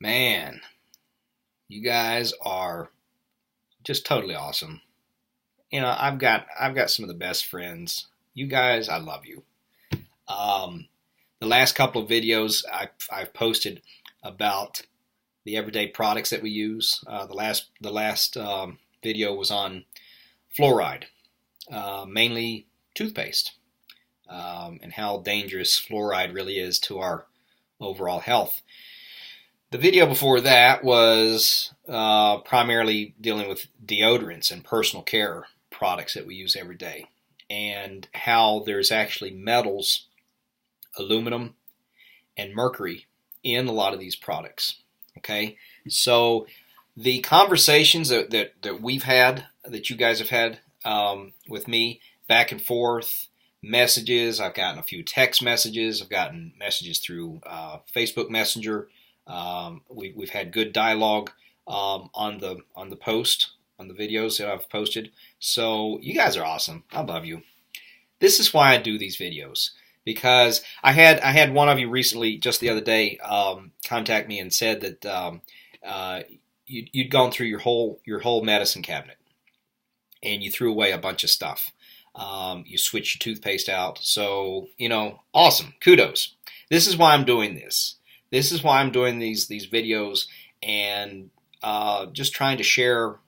Man, you guys are just totally awesome. I've got some of the best friends. You guys, I love you. Um, the last couple of videos I've posted about the everyday products that we use. The last video was on fluoride, mainly toothpaste, and how dangerous fluoride really is to our overall health. The video before that was primarily dealing with deodorants and personal care products that we use every day, and how there's actually metals, aluminum, and mercury in a lot of these products. Okay, so the conversations that we've had, that you guys have had with me, back and forth, messages. I've gotten a few text messages. I've gotten messages through Facebook Messenger. We've had good dialogue on the post, on the videos that I've posted. So you guys are awesome. I love you. This is why I do these videos, because I had one of you recently, just the other day, contact me and said that you'd gone through your whole medicine cabinet and you threw away a bunch of stuff. You switched your toothpaste out. So, awesome. Kudos. This is why I'm doing this. This is why I'm doing these videos, and just trying to share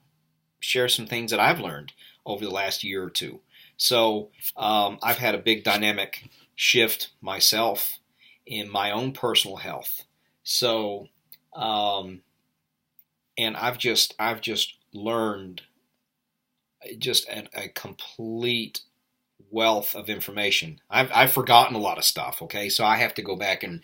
some things that I've learned over the last year or two. So I've had a big dynamic shift myself in my own personal health. So and I've just learned just a complete wealth of information. I've forgotten a lot of stuff. Okay, so I have to go back and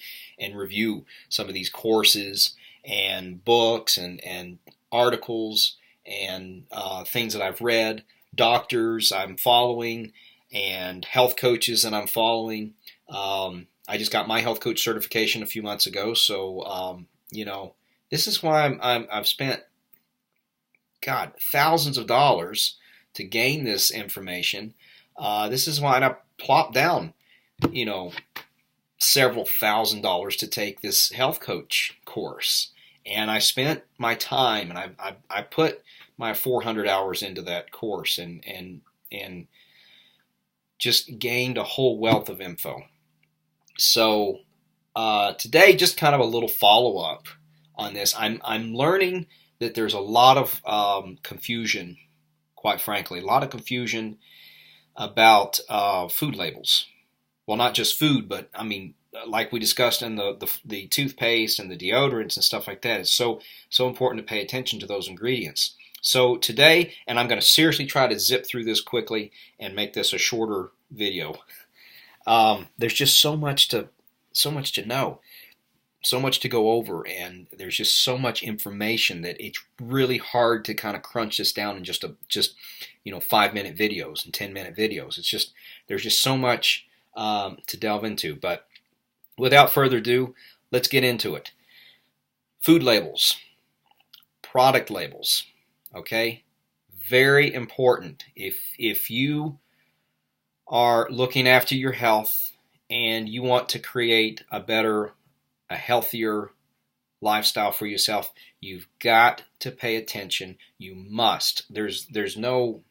review some of these courses and books and articles and things that I've read, doctors I'm following, and health coaches that I'm following. I just got my health coach certification a few months ago, so this is why I've spent, God, thousands of dollars to gain this information. This is why I plopped down, you know, several $1,000s to take this health coach course. And I spent my time, and I put my 400 hours into that course, and just gained a whole wealth of info. So today, just kind of a little follow up on this. I'm learning that there's a lot of confusion, quite frankly, a lot of confusion about food labels. Well, not just food, but I mean, like we discussed in the toothpaste and the deodorants and stuff like that. It's so important to pay attention to those ingredients. So today, and I'm going to seriously try to zip through this quickly and make this a shorter video. There's just so much to know, so much to go over, and there's just so much information that it's really hard to kind of crunch this down in just 5-minute videos and 10-minute videos. It's just, there's just so much to delve into. But without further ado, let's get into it. Food labels, product labels, okay? Very important. If you are looking after your health and you want to create a healthier lifestyle for yourself, you've got to pay attention. You must. There's no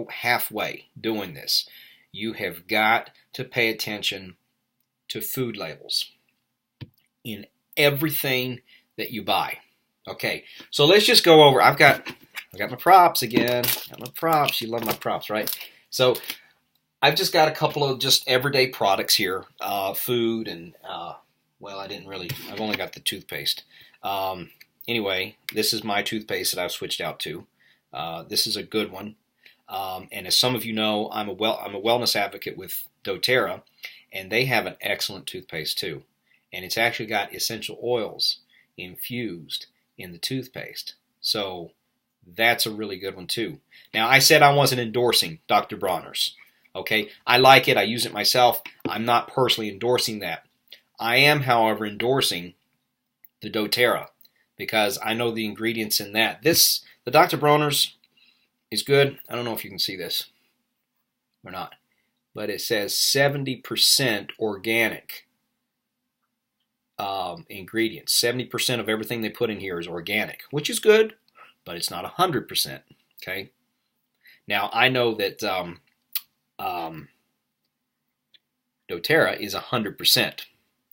halfway doing this. You have got to pay attention to food labels in everything that you buy. Okay, so let's just go over. I got my props again. Got my props. You love my props, right? So I've just got a couple of just everyday products here, food and well, I've only got the toothpaste. Anyway, this is my toothpaste that I've switched out to. This is a good one. And as some of you know, I'm a wellness advocate with doTERRA, and they have an excellent toothpaste too. And it's actually got essential oils infused in the toothpaste. So that's a really good one too. Now, I said I wasn't endorsing Dr. Bronner's. Okay, I like it. I use it myself. I'm not personally endorsing that. I am, however, endorsing the doTERRA because I know the ingredients in that. The Dr. Bronner's is good. I don't know if you can see this or not, but it says 70% organic ingredients. 70% of everything they put in here is organic, which is good, but it's not 100%. Okay. Now I know that doTERRA is 100%.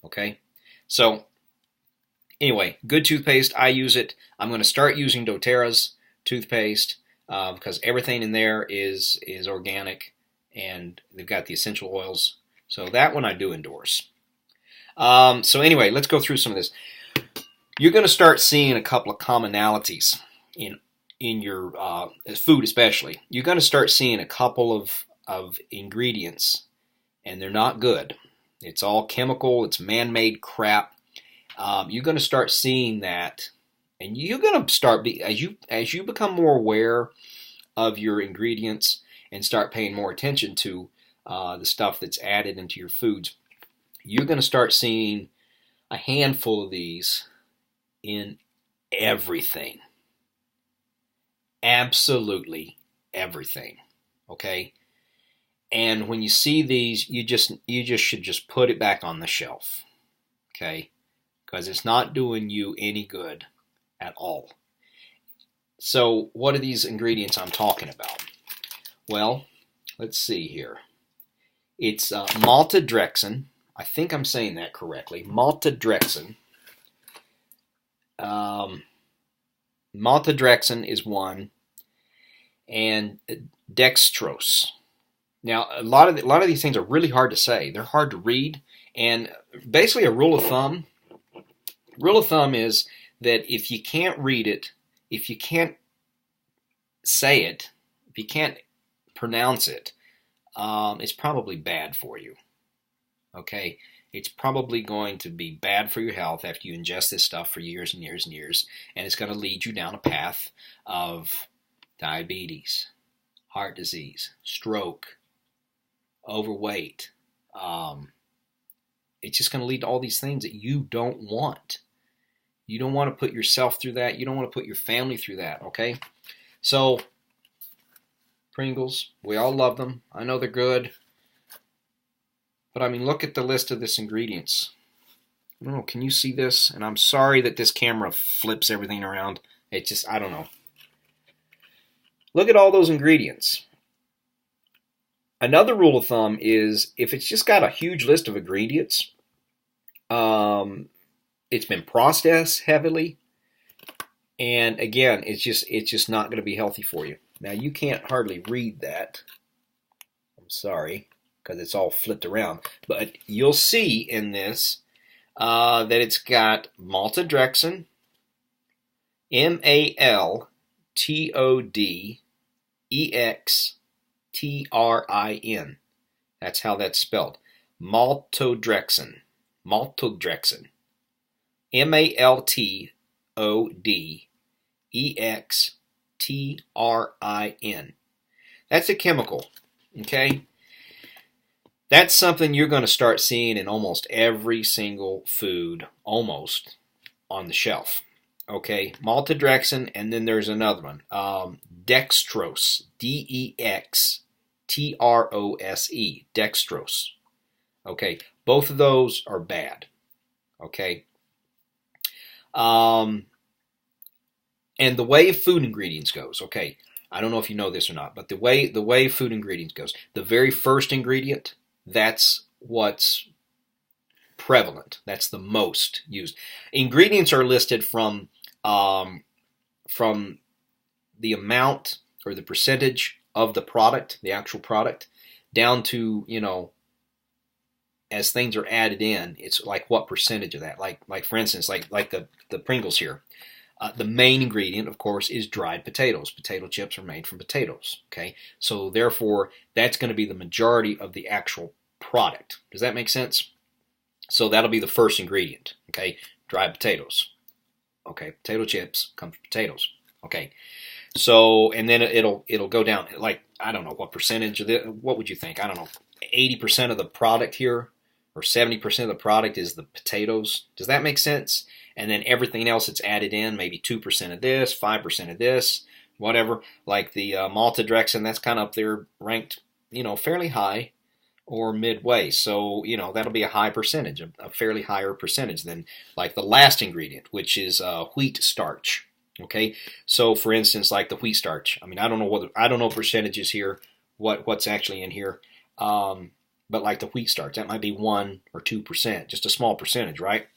Okay. So anyway, good toothpaste. I use it. I'm going to start using doTERRA's toothpaste because everything in there is organic, and they've got the essential oils. So that one I do endorse. So anyway, let's go through some of this. You're going to start seeing a couple of commonalities in your food, especially. You're going to start seeing a couple of ingredients, and they're not good. It's all chemical. It's man-made crap. You're going to start seeing that, and you're going to start as you become more aware of your ingredients and start paying more attention to the stuff that's added into your foods. You're going to start seeing a handful of these in everything. Absolutely everything. Okay? And when you see these, you just should just put it back on the shelf. Okay? Because it's not doing you any good at all. So what are these ingredients I'm talking about? Well, let's see here. It's maltodextrin. I think I'm saying that correctly. Maltodextrin. Maltodextrin is one, and dextrose. Now, a lot of these things are really hard to say. They're hard to read, and basically a rule of thumb. Rule of thumb is that if you can't read it, if you can't say it, if you can't pronounce it, it's probably bad for you. Okay? It's probably going to be bad for your health after you ingest this stuff for years and years and years, and it's going to lead you down a path of diabetes, heart disease, stroke, overweight. It's just going to lead to all these things that you don't want. You don't want to put yourself through that. You don't want to put your family through that, okay? So, Pringles, we all love them. I know they're good. But, I mean, look at the list of this ingredients. I don't know, can you see this? And I'm sorry that this camera flips everything around. It just, I don't know. Look at all those ingredients. Another rule of thumb is if it's just got a huge list of ingredients, it's been processed heavily, and again, it's just not going to be healthy for you. Now, you can't hardly read that. I'm sorry, because it's all flipped around. But you'll see in this that it's got maltodextrin, maltodextrin. That's how that's spelled. Maltodextrin. Maltodextrin. maltodextrin. That's a chemical, okay? That's something you're going to start seeing in almost every single food, almost, on the shelf, okay? Maltodextrin, and then there's another one, dextrose, dextrose, dextrose, okay? Both of those are bad, okay? And the way food ingredients goes, okay, I don't know if you know this or not, but the way food ingredients goes, the very first ingredient, that's what's prevalent. That's the most used. Ingredients are listed from the amount or the percentage of the product, the actual product, down to, you know, as things are added in, it's like what percentage of that. Like for instance, like the Pringles here. The main ingredient, of course, is dried potatoes. Potato chips are made from potatoes. Okay, so therefore, that's going to be the majority of the actual product. Does that make sense? So that'll be the first ingredient. Okay, dried potatoes. Okay, potato chips come from potatoes. Okay, so and then it'll go down. Like I don't know what percentage of it. What would you think? I don't know. 80% of the product here, or 70% of the product is the potatoes. Does that make sense? And then everything else that's added in, maybe 2% of this, 5% of this, whatever. Like the maltodextrin, that's kind of up there, ranked, you know, fairly high. or midway. So, that'll be a high percentage, a fairly higher percentage than like the last ingredient, which is wheat starch. Okay, so for instance, like the wheat starch. I mean, I don't know percentages here, what's actually in here, but like the wheat starch, that might be 1 or 2%, just a small percentage, right?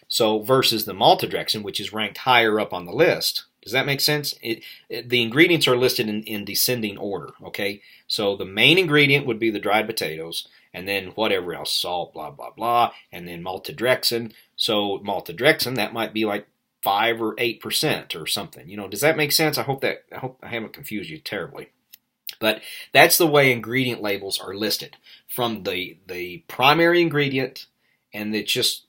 So versus the maltodextrin, which is ranked higher up on the list. Does that make sense? The ingredients are listed in descending order, okay? So the main ingredient would be the dried potatoes, and then whatever else, salt, blah, blah, blah, and then maltodextrin. So maltodextrin, that might be like 5 or 8% or something. Does that make sense? I hope I haven't confused you terribly. But that's the way ingredient labels are listed, from the primary ingredient, and it just,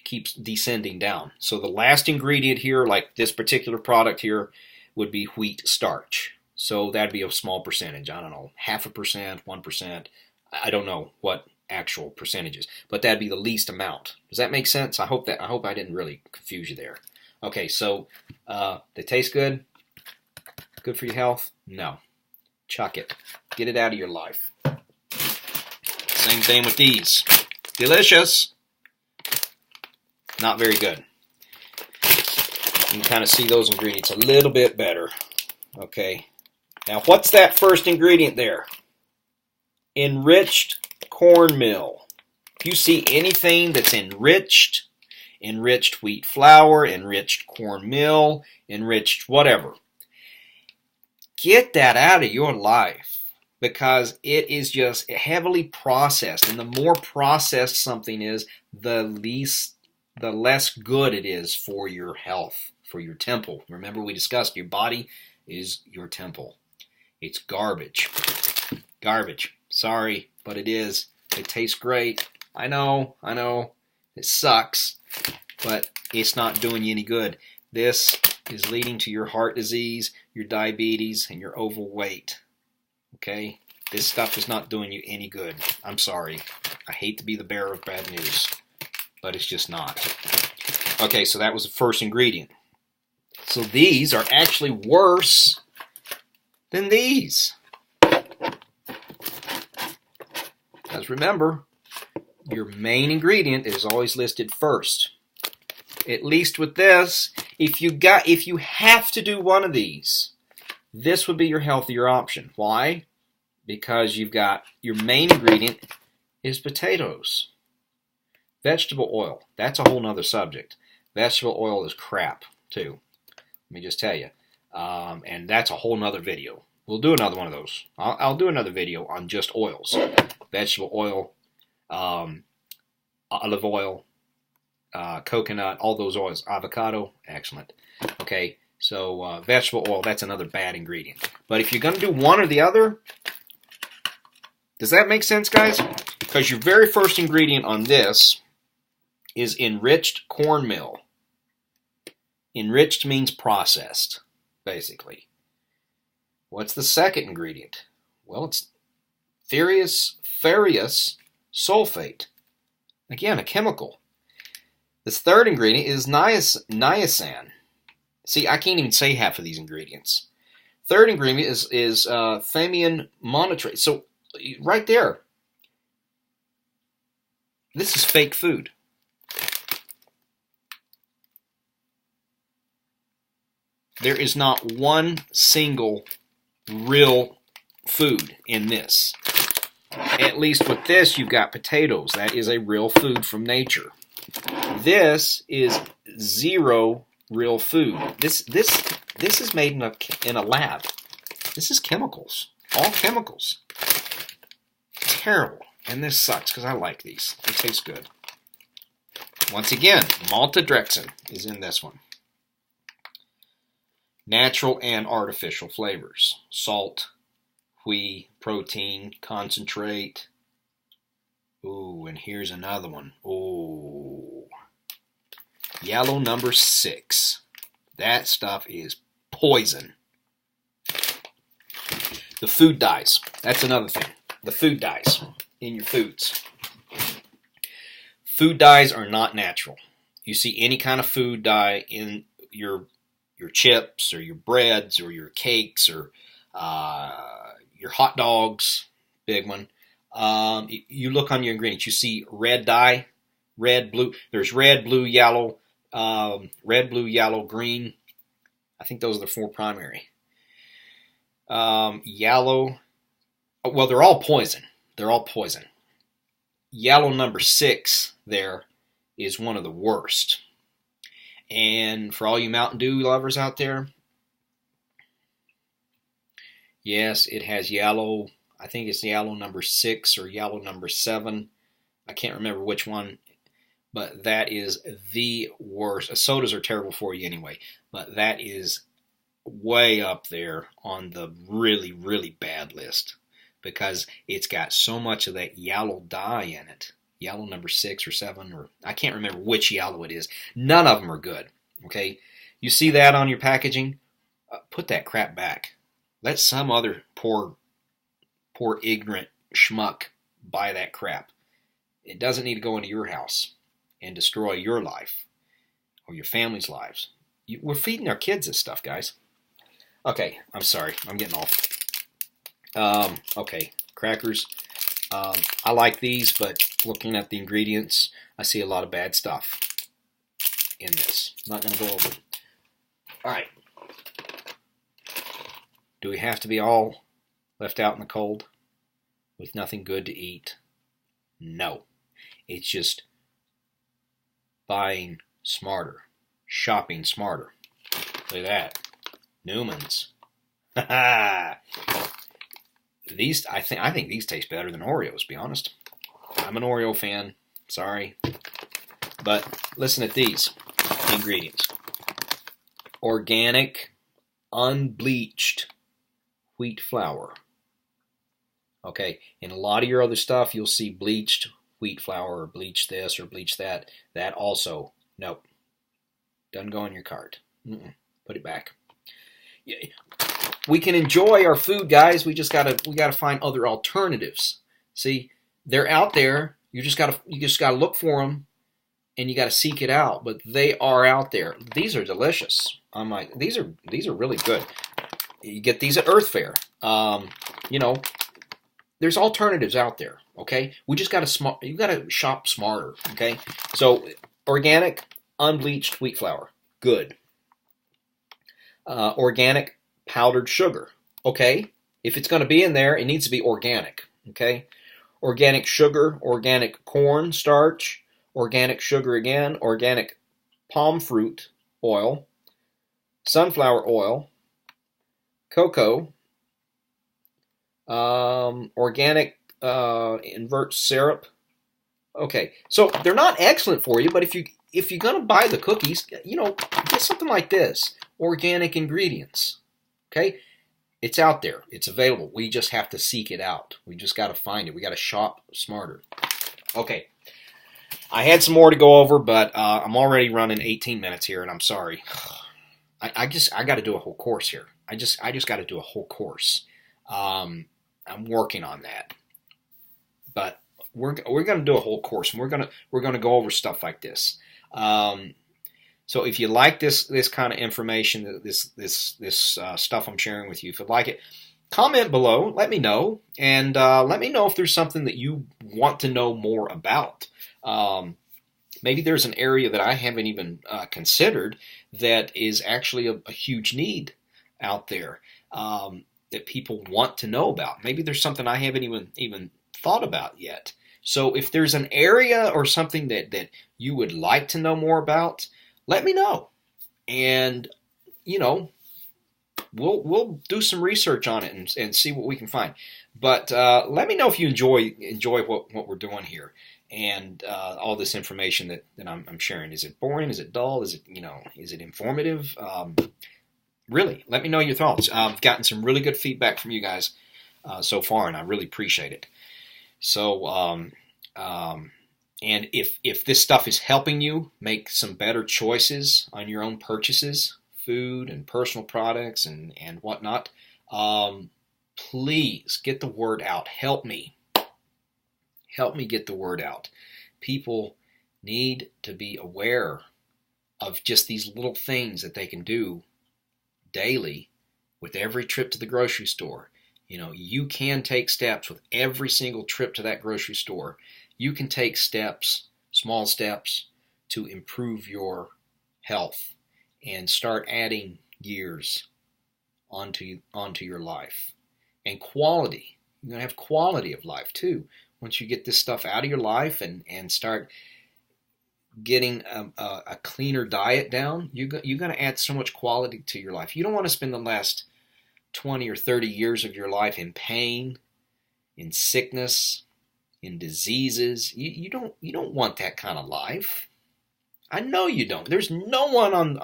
keeps descending down. So the last ingredient here, like this particular product here, would be wheat starch. So that'd be a small percentage. I don't know, 0.5%, 1%. I don't know what actual percentages, but that'd be the least amount. Does that make sense? I hope I didn't really confuse you there. Okay, so they taste good. Good for your health? No. Chuck it. Get it out of your life. Same thing with these. Delicious. Not very good. You can kind of see those ingredients a little bit better. Okay. Now, what's that first ingredient there? Enriched cornmeal. If you see anything that's enriched wheat flour, enriched cornmeal, enriched whatever, get that out of your life, because it is just heavily processed, and the more processed something is, the less good it is for your health, for your temple. Remember, we discussed your body is your temple. It's garbage. Garbage. Sorry, but it is. It tastes great. I know. It sucks, but it's not doing you any good. This is leading to your heart disease, your diabetes, and your overweight. Okay? This stuff is not doing you any good. I'm sorry. I hate to be the bearer of bad news, but it's just not. Okay, so that was the first ingredient. So these are actually worse than these. Because remember, your main ingredient is always listed first. At least with this, if you have to do one of these, this would be your healthier option. Why? Because you've got your main ingredient is potatoes. Vegetable oil, that's a whole nother subject. Vegetable oil is crap, too. Let me just tell you. And that's a whole nother video. We'll do another one of those. I'll do another video on just oils. Vegetable oil, olive oil, coconut, all those oils. Avocado, excellent. Okay, so vegetable oil, that's another bad ingredient. But if you're going to do one or the other, does that make sense, guys? Because your very first ingredient on this is enriched cornmeal. Enriched means processed, basically. What's the second ingredient? Well, it's ferrous sulfate. Again, a chemical. This third ingredient is niacin. See, I can't even say half of these ingredients. Third ingredient is thiamine monotrate. So, right there, this is fake food. There is not one single real food in this. At least with this, you've got potatoes. That is a real food from nature. This is zero real food. This is made in a lab. This is chemicals. All chemicals. Terrible. And this sucks because I like these. They taste good. Once again, maltodextrin is in this one. Natural and artificial flavors. Salt, whey, protein, concentrate. Ooh, and here's another one. Ooh. Yellow number 6. That stuff is poison. The food dyes. That's another thing. The food dyes in your foods. Food dyes are not natural. You see any kind of food dye in your chips or your breads or your cakes or your hot dogs, big one. You look on your ingredients, you see red dye, red, blue. There's red, blue, yellow, green. I think those are the four primary. Yellow. Well, they're all poison. They're all poison. Yellow number 6 there is one of the worst. And for all you Mountain Dew lovers out there, yes, it has yellow. I think it's yellow number 6 or yellow number 7. I can't remember which one, but that is the worst. Sodas are terrible for you anyway, but that is way up there on the really, really bad list because it's got so much of that yellow dye in it. Yellow number 6 or 7, or I can't remember which yellow it is. None of them are good. Okay, you see that on your packaging? Put that crap back. Let some other poor ignorant schmuck buy that crap. It doesn't need to go into your house and destroy your life or your family's lives. We're feeding our kids this stuff, guys. Okay, I'm sorry. I'm getting off. Okay, crackers. I like these, but looking at the ingredients, I see a lot of bad stuff in this. I'm not going to go over. All right. Do we have to be all left out in the cold with nothing good to eat? No. It's just buying smarter, shopping smarter. Look at that. Newman's. These, I think these taste better than Oreos, to be honest. I'm an Oreo fan. Sorry. But listen at these ingredients. Organic, unbleached wheat flour. Okay, in a lot of your other stuff, you'll see bleached wheat flour or bleached this or bleached that. That also, nope. Doesn't go in your cart. Put it back. We can enjoy our food, guys. We gotta find other alternatives. See, they're out there. You just gotta look for them, and you gotta seek it out. But they are out there. These are delicious. I'm like, these are really good. You get these at Earth Fare. There's alternatives out there. Okay, we just you gotta shop smarter. Okay, so organic, unbleached wheat flour, good. Organic powdered sugar. Okay, if it's going to be in there, it needs to be organic. Okay, organic sugar, organic corn starch, organic sugar again, organic palm fruit oil, sunflower oil, cocoa, organic invert syrup. Okay, so they're not excellent for you, but if you're going to buy the cookies, get something like this. Organic ingredients. Okay? It's out there. It's available. We just have to seek it out. We just got to find it. We got to shop smarter. Okay. I had some more to go over, but I'm already running 18 minutes here, and I'm sorry. I got to do a whole course here. I just got to do a whole course. I'm working on that. But we're going to do a whole course, and we're going to go over stuff like this. So if you like this kind of information, this stuff I'm sharing with you, if you like it, comment below. Let me know, and let me know if there's something that you want to know more about. Maybe there's an area that I haven't even considered that is actually a huge need out there that people want to know about. Maybe there's something I haven't even thought about yet. So if there's an area or something that you would like to know more about, let me know, and we'll do some research on it and see what we can find. But let me know if you enjoy what we're doing here and all this information that I'm sharing. Is it boring? Is it dull? Is it informative? Really, let me know your thoughts. I've gotten some really good feedback from you guys so far, and I really appreciate it. So. And if this stuff is helping you make some better choices on your own purchases, food and personal products and whatnot, please get the word out. Help me. Help me get the word out. People need to be aware of just these little things that they can do daily with every trip to the grocery store. You can take steps with every single trip to that grocery store. You can take steps, small steps, to improve your health and start adding years onto your life. And quality. You're going to have quality of life too. Once you get this stuff out of your life and start getting a cleaner diet down, you're going to add so much quality to your life. You don't want to spend the last 20 or 30 years of your life in pain, in sickness, in diseases. You don't want that kind of life. I know you don't. There's no one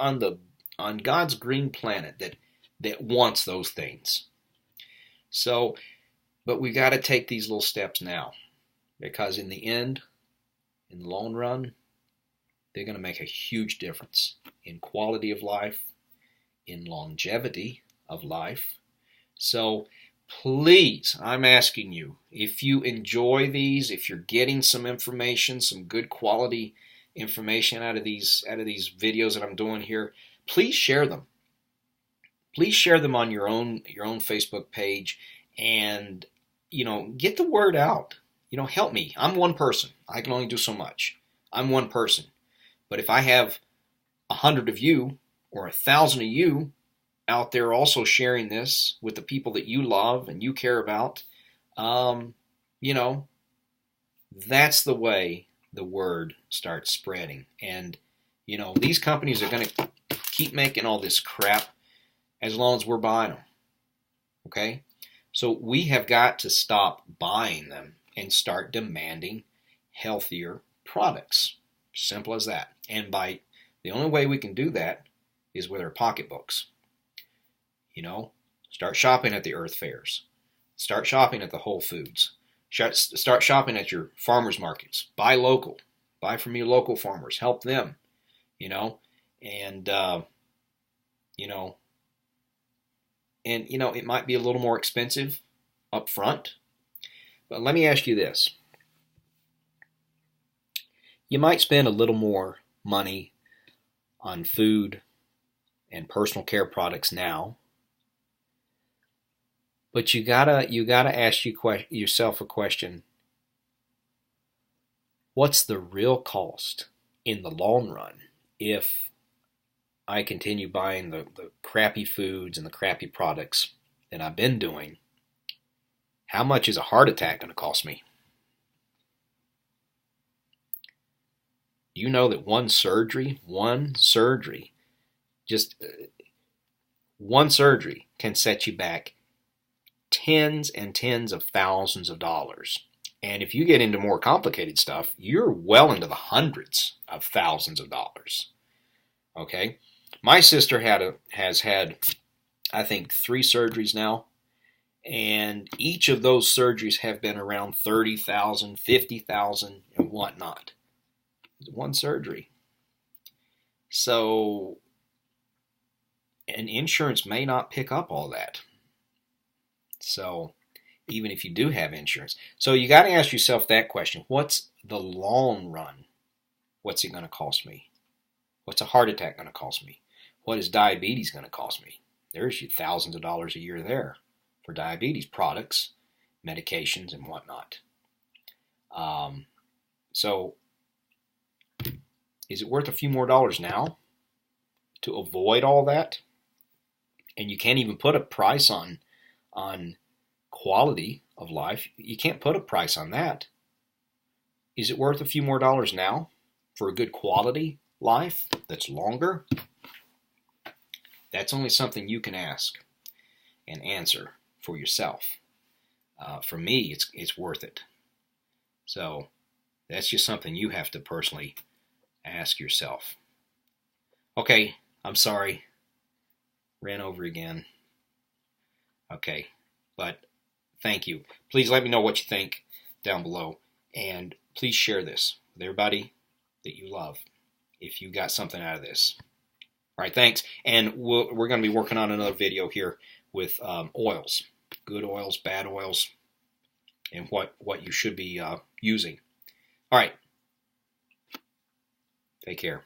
on God's green planet that wants those things. So, but we got to take these little steps now, because in the end, in the long run, they're going to make a huge difference in quality of life, in longevity of life. So please, I'm asking you, if you enjoy these, if you're getting some information, some good quality information out of these videos that I'm doing here, please share them. Please share them on your own Facebook page, and get the word out. Help me. I'm one person. I can only do so much. I'm one person. But if I have 100 of you or 1,000 of you out there also sharing this with the people that you love and you care about, that's the way the word starts spreading. And, these companies are going to keep making all this crap as long as we're buying them. Okay? So we have got to stop buying them and start demanding healthier products. Simple as that. And the only way we can do that is with our pocketbooks. Start shopping at the Earth Fairs. Start shopping at the Whole Foods. Start shopping at your farmers markets. Buy local. Buy from your local farmers. Help them. It might be a little more expensive up front, but let me ask you this. You might spend a little more money on food and personal care products now, but you gotta ask yourself a question. What's the real cost in the long run if I continue buying the crappy foods and the crappy products that I've been doing? How much is a heart attack going to cost me? You know that one surgery, just one surgery can set you back tens and tens of thousands of dollars. And if you get into more complicated stuff, you're well into the hundreds of thousands of dollars. Okay? My sister has had, I think, 3 surgeries now, and each of those surgeries have been around $30,000, $50,000, and whatnot. One surgery. So, and insurance may not pick up all that. So, even if you do have insurance. So you got to ask yourself that question. What's the long run? What's it going to cost me? What's a heart attack going to cost me? What is diabetes going to cost me? There's you thousands of dollars a year there for diabetes products, medications, and whatnot. So is it worth a few more dollars now to avoid all that? And you can't even put a price on quality of life. You can't put a price on that. Is it worth a few more dollars now for a good quality life that's longer? That's only something you can ask and answer for yourself. For me, it's worth it. So that's just something you have to personally ask yourself. Okay, I'm sorry. Ran over again. Okay, but thank you. Please let me know what you think down below. And please share this with everybody that you love if you got something out of this. All right, thanks. And we're going to be working on another video here with oils. Good oils, bad oils, and what you should be using. All right. Take care.